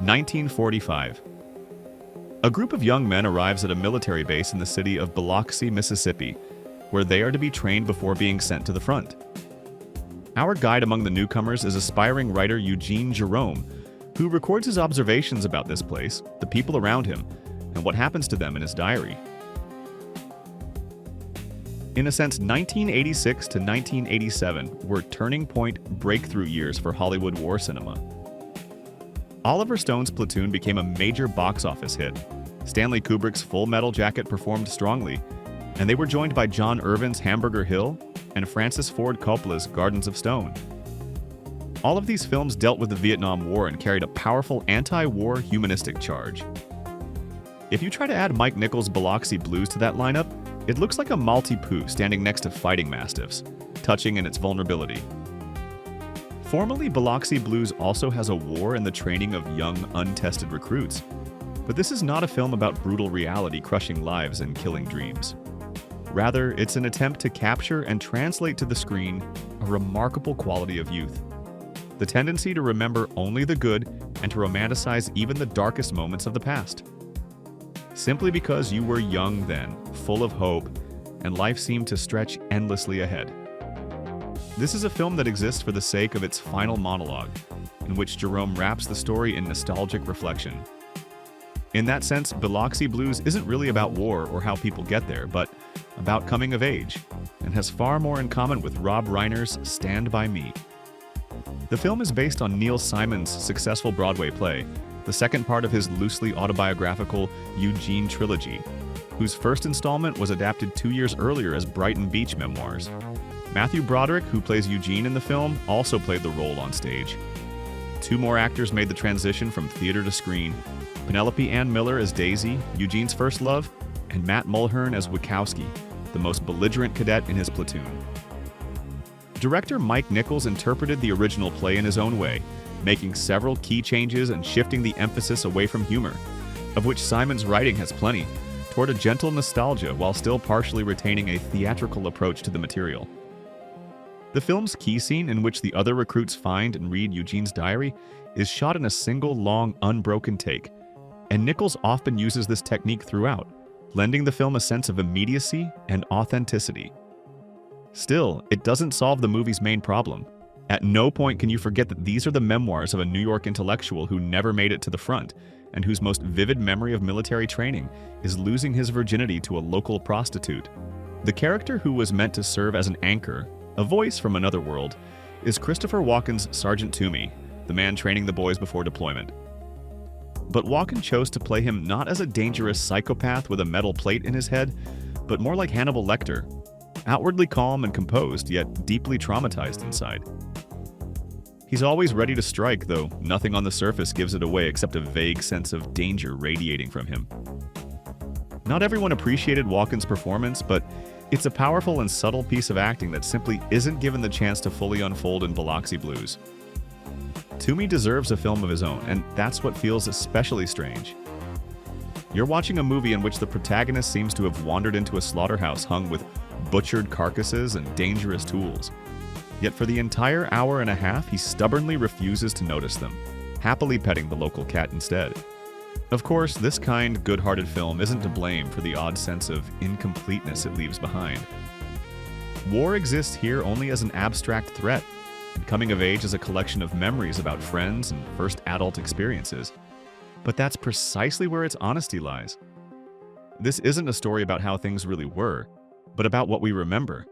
1945. A group of young men arrives at a military base in the city of Biloxi, Mississippi, where they are to be trained before being sent to the front. Our guide among the newcomers is aspiring writer Eugene Jerome, who records his observations about this place, the people around him, and what happens to them in his diary. In a sense, 1986 to 1987 were turning point breakthrough years for Hollywood war cinema. Oliver Stone's Platoon became a major box office hit. Stanley Kubrick's Full Metal Jacket performed strongly, and they were joined by John Irvin's Hamburger Hill and Francis Ford Coppola's Gardens of Stone. All of these films dealt with the Vietnam War and carried a powerful anti-war humanistic charge. If you try to add Mike Nichols' Biloxi Blues to that lineup, it looks like a Maltipoo standing next to fighting mastiffs, touching in its vulnerability. Formally, Biloxi Blues also has a war and the training of young, untested recruits. But this is not a film about brutal reality crushing lives and killing dreams. Rather, it's an attempt to capture and translate to the screen a remarkable quality of youth. The tendency to remember only the good and to romanticize even the darkest moments of the past. Simply because you were young then, full of hope, and life seemed to stretch endlessly ahead. This is a film that exists for the sake of its final monologue, in which Jerome wraps the story in nostalgic reflection. In that sense, Biloxi Blues isn't really about war or how people get there, but about coming of age, and has far more in common with Rob Reiner's Stand By Me. The film is based on Neil Simon's successful Broadway play, the second part of his loosely autobiographical Eugene trilogy, whose first installment was adapted 2 years earlier as Brighton Beach Memoirs. Matthew Broderick, who plays Eugene in the film, also played the role on stage. 2 more actors made the transition from theater to screen: Penelope Ann Miller as Daisy, Eugene's first love, and Matt Mulhern as Wachowski, the most belligerent cadet in his platoon. Director Mike Nichols interpreted the original play in his own way, making several key changes and shifting the emphasis away from humor, of which Simon's writing has plenty, toward a gentle nostalgia while still partially retaining a theatrical approach to the material. The film's key scene, in which the other recruits find and read Eugene's diary, is shot in a single long, unbroken take, and Nichols often uses this technique throughout, lending the film a sense of immediacy and authenticity. Still, it doesn't solve the movie's main problem. At no point can you forget that these are the memoirs of a New York intellectual who never made it to the front, and whose most vivid memory of military training is losing his virginity to a local prostitute. The character who was meant to serve as an anchor, a voice from another world, is Christopher Walken's Sergeant Toomey, the man training the boys before deployment. But Walken chose to play him not as a dangerous psychopath with a metal plate in his head, but more like Hannibal Lecter, outwardly calm and composed, yet deeply traumatized inside. He's always ready to strike, though nothing on the surface gives it away except a vague sense of danger radiating from him. Not everyone appreciated Walken's performance, but it's a powerful and subtle piece of acting that simply isn't given the chance to fully unfold in Biloxi Blues. Toomey deserves a film of his own, and that's what feels especially strange. You're watching a movie in which the protagonist seems to have wandered into a slaughterhouse hung with butchered carcasses and dangerous tools. Yet for the entire hour and a half, he stubbornly refuses to notice them, happily petting the local cat instead. Of course, this kind, good-hearted film isn't to blame for the odd sense of incompleteness it leaves behind. War exists here only as an abstract threat, and coming of age is a collection of memories about friends and first adult experiences. But that's precisely where its honesty lies. This isn't a story about how things really were, but about what we remember.